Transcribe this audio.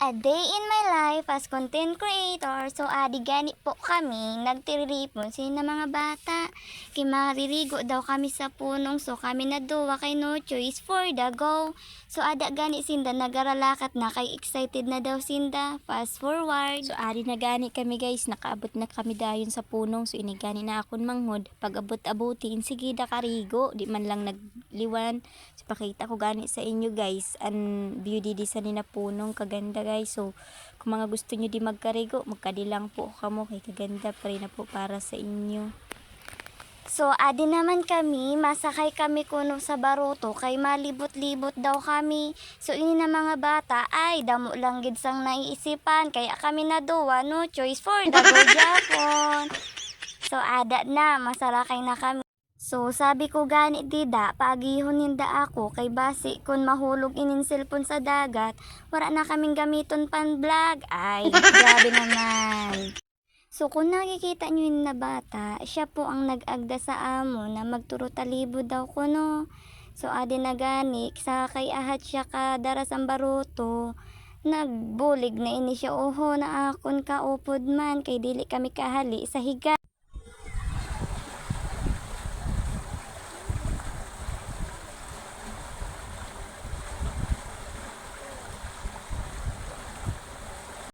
A day in my life as content creator. So, adi gani po kami, nagtiriripon sila mga bata. Kay maririgo daw kami sa punong. So, kami na duwa kay no choice for the go. So, ada gani sinda nagaralakat na kay excited na daw sinda. Fast forward. So ari na gani kami guys, nakaabot na kami dayon sa punong. So inigani na akon manghod. Pag abot-abutin, sige da karigo. Di man lang nagliwan. So pakita ko gani sa inyo guys. Ang beauty di sa nina punong kaganda guys. So kung mga gusto nyo di magkarigo, magkadilang po kamo kay kaganda pa rin na po para sa inyo. So, adi naman kami, masakay kami kuno sa baruto, kay malibot-libot daw kami. So, ini na mga bata, ay, damo lang gid sang naiisipan, kaya kami na duwa, no choice for the go Japon. So, ada na, masarakay na kami. So, sabi ko gani dida, paagihon ninda ako, kay basi kun mahulog inin cellphone sa dagat, wala na kaming gamiton pan vlog. Ay, grabe naman. So kung nakikita nyo yun na bata, siya po ang nag-agda sa amo na magturo talibo daw ko no. So adi na gani, sa kay ahat siya ka daras ang baruto, nagbulig na ini siya oho na akon ka upod man, kay dili kami kahali sa higa.